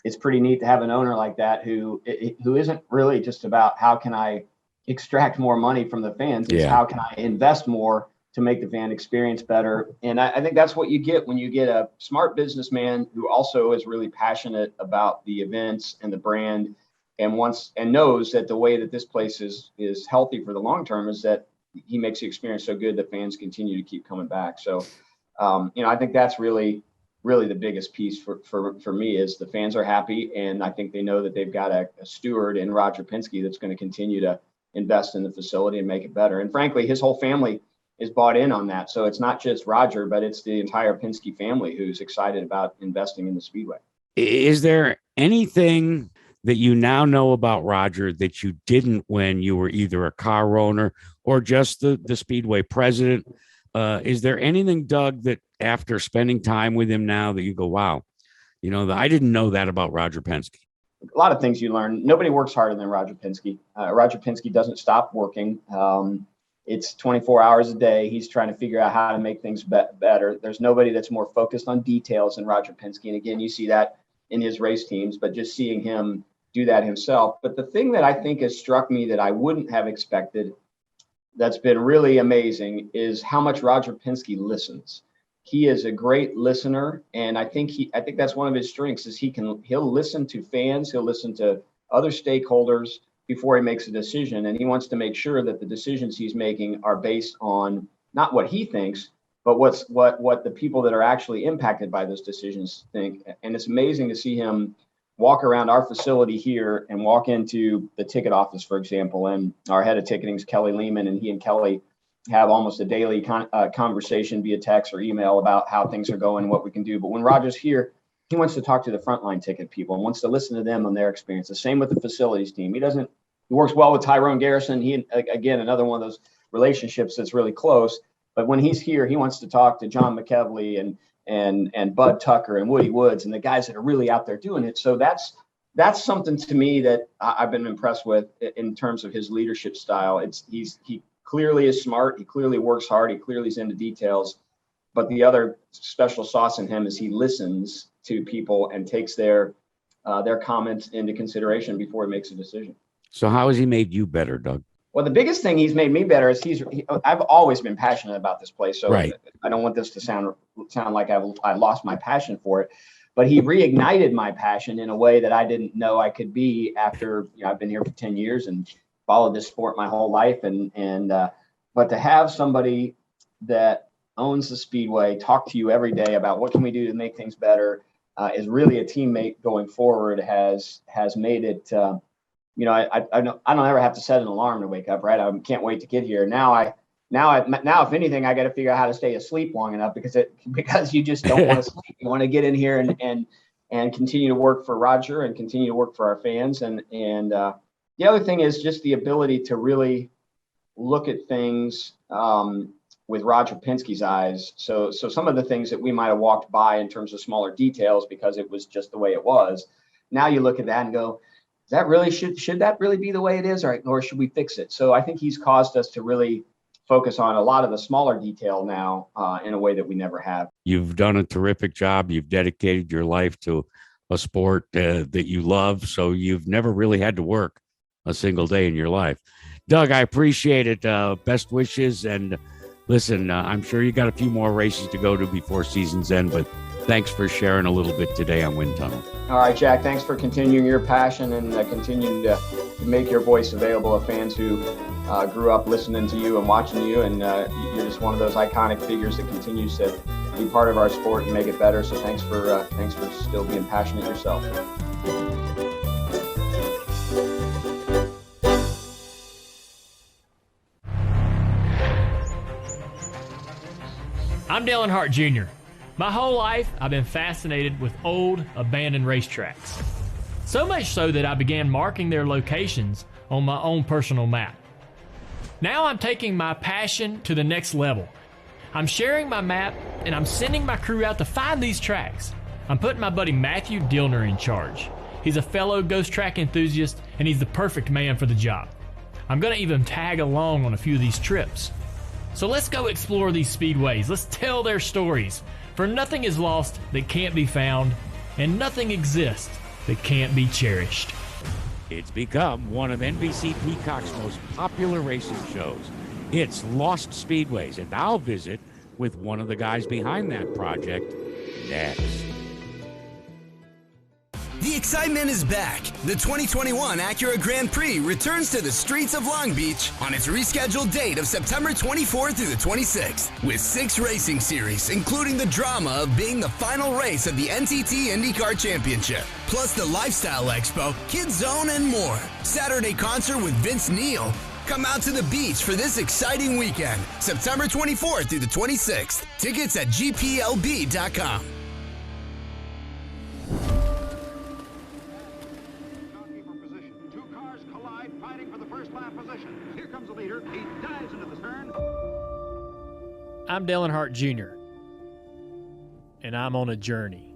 it's pretty neat to have an owner like that who isn't really just about how can I extract more money from the fans. It's how can I invest more to make the fan experience better. And I think that's what you get when you get a smart businessman who also is really passionate about the events and the brand, and knows that the way that this place is healthy for the long term is that he makes the experience so good that fans continue to keep coming back. So, I think that's really the biggest piece for me is the fans are happy, and I think they know that they've got a steward in Roger Penske that's going to continue to invest in the facility and make it better. And frankly, his whole family is bought in on that. So it's not just Roger, but it's the entire Penske family who's excited about investing in the Speedway. Is there anything that you now know about Roger that you didn't when you were either a car owner or just the Speedway president? Is there anything, Doug, that after spending time with him now that you go, wow, I didn't know that about Roger Penske? A lot of things you learn. Nobody works harder than Roger Penske. Roger Penske doesn't stop working. It's 24 hours a day. He's trying to figure out how to make things better. There's nobody that's more focused on details than Roger Penske. And again, you see that in his race teams, but just seeing him do that himself. But the thing that I think has struck me that I wouldn't have expected, that's been really amazing, is how much Roger Penske listens. He is a great listener, and I think that's one of his strengths is he'll listen to fans, he'll listen to other stakeholders before he makes a decision, and he wants to make sure that the decisions he's making are based on not what he thinks, but what the people that are actually impacted by those decisions think. And it's amazing to see him walk around our facility here and walk into the ticket office, for example, and our head of ticketing is Kelly Lehman, and he and Kelly have almost a daily conversation via text or email about how things are going and what we can do. But when Roger's here, he wants to talk to the frontline ticket people and wants to listen to them on their experience. The same with the facilities team. He works well with Tyrone Garrison. He, again, another one of those relationships that's really close. But when he's here, he wants to talk to John McKevley and Bud Tucker and Woody Woods and the guys that are really out there doing it. So that's something to me that I've been impressed with in terms of his leadership style. He clearly is smart. He clearly works hard. He clearly is into details. But the other special sauce in him is he listens to people and takes their comments into consideration before he makes a decision. So how has he made you better, Doug? Well, the biggest thing he's made me better is I've always been passionate about this place. So right. I don't want this to sound like I lost my passion for it, but he reignited my passion in a way that I didn't know I could be after, I've been here for 10 years and followed this sport my whole life. But to have somebody that owns the Speedway talk to you every day about what can we do to make things better is really a teammate going forward has made it, I don't ever have to set an alarm to wake up, right? I can't wait to get here. Now, if anything, I got to figure out how to stay asleep long enough because you just don't want to sleep. You want to get in here and continue to work for Roger and continue to work for our fans. And the other thing is just the ability to really look at things with Roger Penske's eyes. So some of the things that we might have walked by in terms of smaller details because it was just the way it was. Now you look at that and go, that really should that really be the way it is, or should we fix it? So I think he's caused us to really focus on a lot of the smaller detail now in a way that we never have. You've done a terrific job. You've dedicated your life to a sport that you love, so you've never really had to work a single day in your life. Doug, I appreciate it. Best wishes, and listen, I'm sure you got a few more races to go to before season's end, but thanks for sharing a little bit today on Wind Tunnel. All right, Jack, thanks for continuing your passion and continuing to make your voice available to fans who grew up listening to you and watching you. And you're just one of those iconic figures that continues to be part of our sport and make it better. So thanks for still being passionate yourself. I'm Dale Earnhardt Jr. My whole life, I've been fascinated with old, abandoned racetracks. So much so that I began marking their locations on my own personal map. Now I'm taking my passion to the next level. I'm sharing my map, and I'm sending my crew out to find these tracks. I'm putting my buddy Matthew Dillner in charge. He's a fellow ghost track enthusiast, and he's the perfect man for the job. I'm going to even tag along on a few of these trips. So let's go explore these speedways. Let's tell their stories. For nothing is lost that can't be found, and nothing exists that can't be cherished. It's become one of NBC Peacock's most popular racing shows. It's Lost Speedways, and I'll visit with one of the guys behind that project next. The excitement is back. The 2021 Acura Grand Prix returns to the streets of Long Beach on its rescheduled date of September 24th through the 26th, with 6 racing series, including the drama of being the final race of the NTT IndyCar Championship, plus the Lifestyle Expo, Kids Zone, and more. Saturday concert with Vince Neil. Come out to the beach for this exciting weekend, September 24th through the 26th. Tickets at gplb.com. I'm Dale Earnhardt Jr., and I'm on a journey.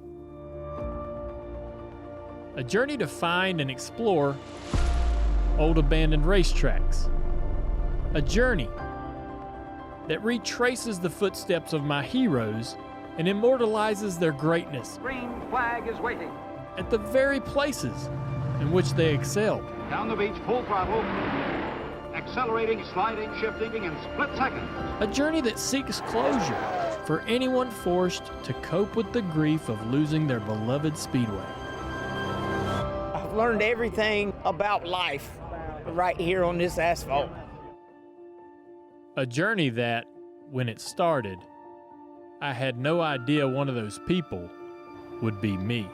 A journey to find and explore old abandoned racetracks. A journey that retraces the footsteps of my heroes and immortalizes their greatness. Green flag is waiting. At the very places in which they excelled. Down the beach, full throttle. Accelerating, sliding, shifting in split seconds. A journey that seeks closure for anyone forced to cope with the grief of losing their beloved speedway. I've learned everything about life right here on this asphalt. A journey that, when it started, I had no idea one of those people would be me.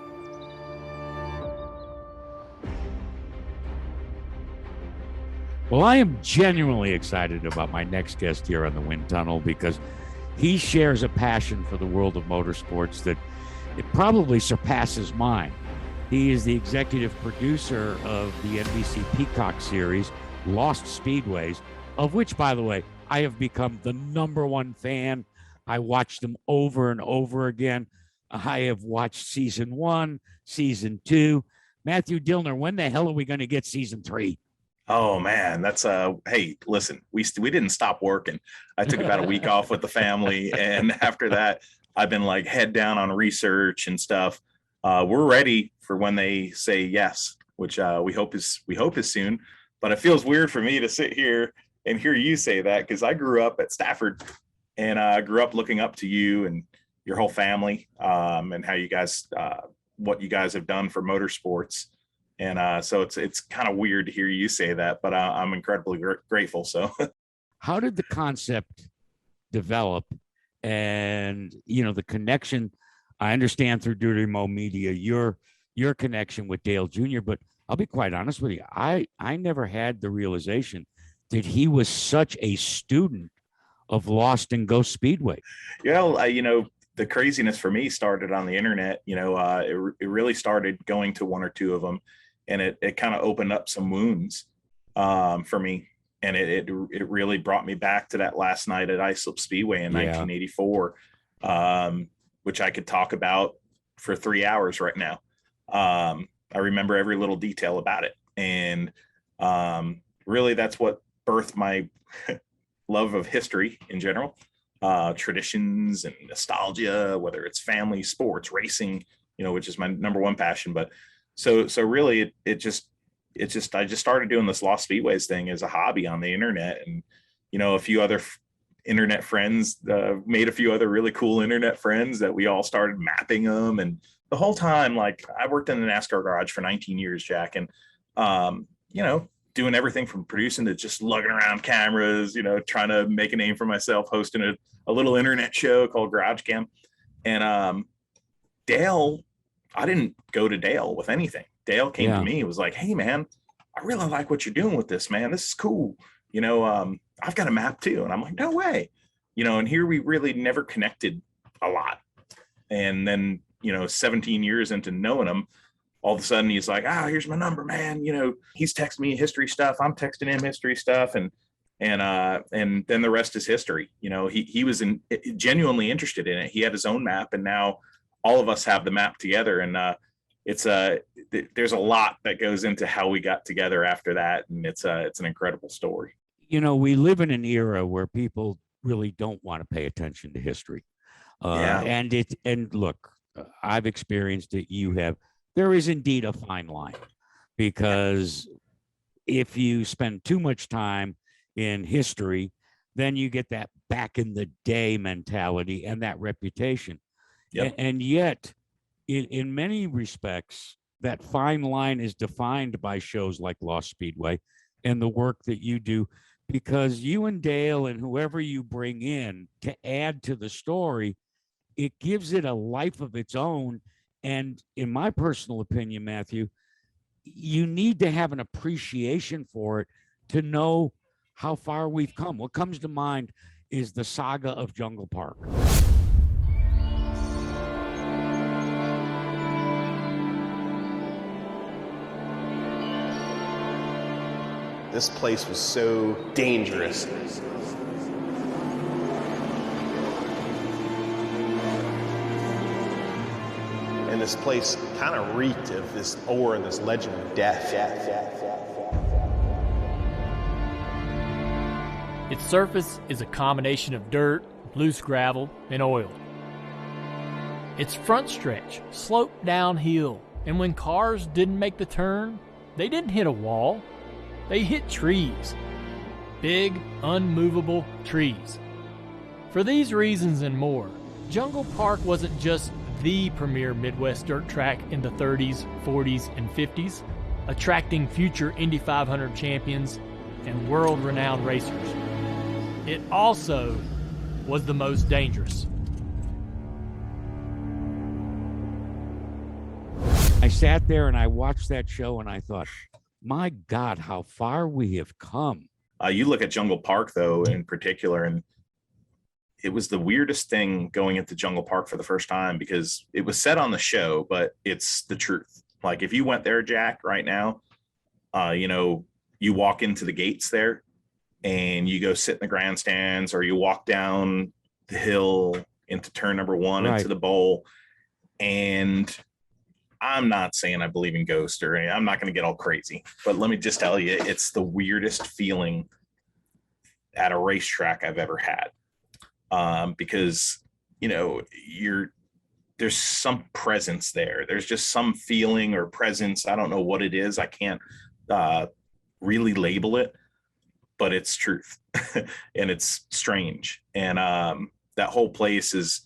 Well, I am genuinely excited about my next guest here on the Wind Tunnel because he shares a passion for the world of motorsports that it probably surpasses mine. He is the executive producer of the NBC Peacock series, Lost Speedways, of which, by the way, I have become the #1 fan. I watch them over and over again. I have watched season 1, season 2. Matthew Dillner, when the hell are we going to get season 3? Oh man, that's hey, listen, we didn't stop working. I took about a week off with the family, and after that, I've been like head down on research and stuff. We're ready for when they say yes, which we hope is soon. But it feels weird for me to sit here and hear you say that because I grew up at Stafford, and I grew up looking up to you and your whole family, and how you guys, what you guys have done for motorsports. And so it's kind of weird to hear you say that, but I'm incredibly grateful. So, how did the concept develop? And the connection, I understand through Dirty Mo Media, your connection with Dale Jr. But I'll be quite honest with you, I never had the realization that he was such a student of Lost and Ghost Speedway. The craziness for me started on the internet. It really started going to one or two of them. And it kind of opened up some wounds for me. And it really brought me back to that last night at Islip Speedway in 1984, which I could talk about for 3 hours right now. I remember every little detail about it. And really, that's what birthed my love of history in general, traditions and nostalgia, whether it's family, sports, racing, which is my #1 passion. But so really I just started doing this Lost Speedways thing as a hobby on the internet, and a few other internet friends made a few other really cool internet friends that we all started mapping them. And the whole time, like, I worked in the NASCAR garage for 19 years, Jack, and doing everything from producing to just lugging around cameras, trying to make a name for myself, hosting a little internet show called Garage Cam. And Dale, I didn't go to Dale with anything. Dale came to me and was like, "Hey man, I really like what you're doing with this, man. This is cool. I've got a map too." And I'm like, "No way." And here we really never connected a lot. And then, 17 years into knowing him, all of a sudden he's like, "Here's my number, man." He's texting me history stuff. I'm texting him history stuff. And then the rest is history. He was genuinely interested in it. He had his own map, and now all of us have the map together. And there's a lot that goes into how we got together after that. And it's an incredible story. We live in an era where people really don't want to pay attention to history. And look, I've experienced it. You have. There is indeed a fine line, because if you spend too much time in history, then you get that back in the day mentality and that reputation. Yep. And yet, in many respects, that fine line is defined by shows like Lost Speedway and the work that you do, because you and Dale and whoever you bring in to add to the story, it gives it a life of its own. And in my personal opinion, Matthew, you need to have an appreciation for it to know how far we've come. What comes to mind is the saga of Jungle Park. This place was so dangerous. this place kind of reeked of this ore and this legend of death. Its surface is a combination of dirt, loose gravel, and oil. Its front stretch sloped downhill, and when cars didn't make the turn, they didn't hit a wall, they hit trees. Big, unmovable trees. For these reasons and more, Jungle Park wasn't just the premier Midwest dirt track in the 30s, 40s, and 50s, attracting future Indy 500 champions and world-renowned racers. It also was the most dangerous. I sat there and I watched that show and I thought, my God, how far we have come. You look at Jungle Park, though, in particular, and it was the weirdest thing going into Jungle Park for the first time because it was said on the show, but it's the truth. Like if you went there, Jack, right now, you walk into the gates there and you go sit in the grandstands, or you walk down the hill into turn number 1 into the bowl. And I'm not saying I believe in ghosts, or I'm not going to get all crazy, but let me just tell you, it's the weirdest feeling at a racetrack I've ever had. Because, there's some presence there. There's just some feeling or presence. I don't know what it is. I can't really label it, but it's truth and it's strange. And that whole place is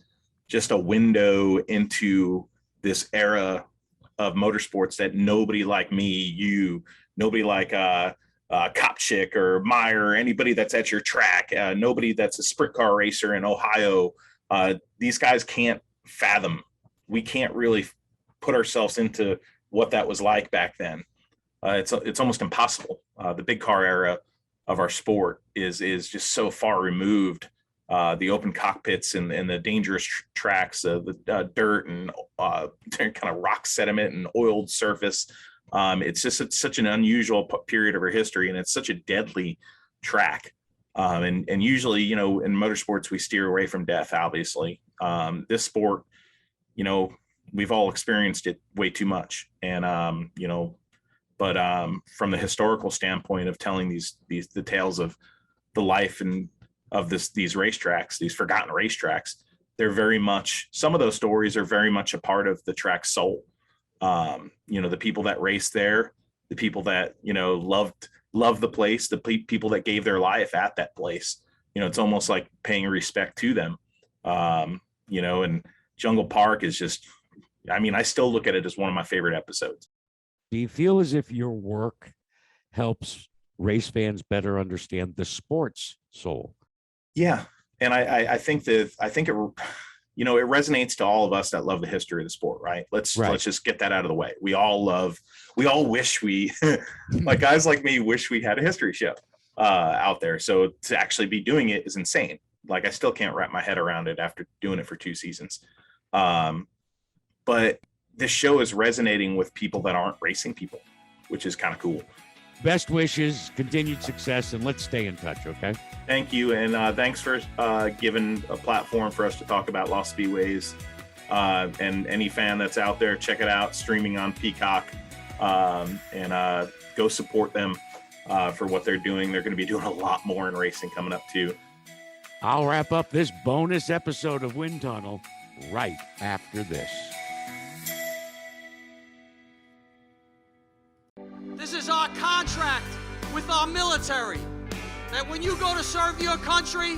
just a window into this era of motorsports that nobody like me, nobody like Cop Chick or Meyer, anybody that's at your track, nobody that's a sprint car racer in Ohio, these guys can't fathom. We can't really put ourselves into what that was like back then. It's almost impossible. The big car era of our sport is just so far removed. The open cockpits and the dangerous tracks, the dirt and kind of rock sediment and oiled surface. It's such an unusual period of our history, and it's such a deadly track. And usually, in motorsports, we steer away from death, obviously. This sport, we've all experienced it way too much. And, but from the historical standpoint of telling the tales of the life and of these racetracks, these forgotten racetracks, they're very much, some of those stories are very much a part of the track's soul. The people that raced there, the people that, loved the place, the people that gave their life at that place, it's almost like paying respect to them. And Jungle Park is just, I still look at it as one of my favorite episodes. Do you feel as if your work helps race fans better understand the sport's soul? Yeah. And I think it resonates to all of us that love the history of the sport, right? Let's just get that out of the way. We all wish like guys like me wish we had a history show out there. So to actually be doing it is insane. Like I still can't wrap my head around it after doing it for 2 seasons. But this show is resonating with people that aren't racing people, which is kind of cool. Best wishes, continued success, and let's stay in touch, okay? Thank you, and thanks for giving a platform for us to talk about Lost Speedways. And any fan that's out there, check it out, streaming on Peacock, and go support them for what they're doing. They're going to be doing a lot more in racing coming up, too. I'll wrap up this bonus episode of Wind Tunnel right after this. This is our contract with our military, that when you go to serve your country,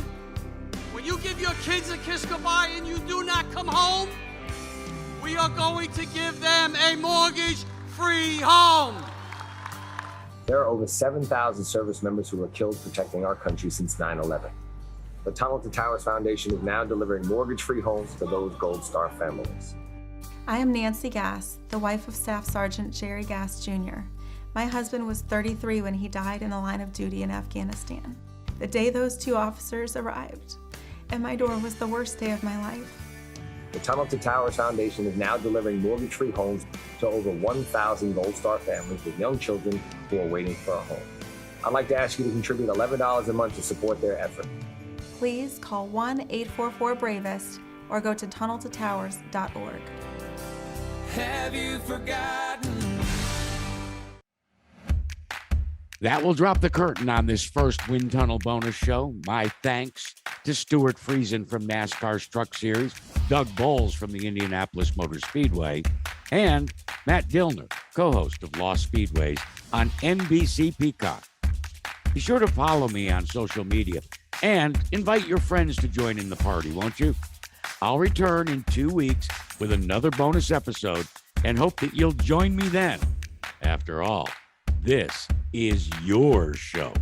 when you give your kids a kiss goodbye and you do not come home, we are going to give them a mortgage-free home. There are over 7,000 service members who were killed protecting our country since 9/11. The Tunnel to Towers Foundation is now delivering mortgage-free homes to those Gold Star families. I am Nancy Gass, the wife of Staff Sergeant Jerry Gass Jr. My husband was 33 when he died in the line of duty in Afghanistan. The day those 2 officers arrived, and my door was the worst day of my life. The Tunnel to Towers Foundation is now delivering mortgage-free homes to over 1,000 Gold Star families with young children who are waiting for a home. I'd like to ask you to contribute $11 a month to support their effort. Please call 1-844-BRAVEST or go to tunneltotowers.org. Have you forgotten? That will drop the curtain on this first Wind Tunnel bonus show. My thanks to Stewart Fresien from NASCAR's Truck Series, Doug Boles from the Indianapolis Motor Speedway, and Matt Dillner, co-host of Lost Speedways on NBC Peacock. Be sure to follow me on social media and invite your friends to join in the party, won't you? I'll return in 2 weeks with another bonus episode and hope that you'll join me then. After all, this is your show.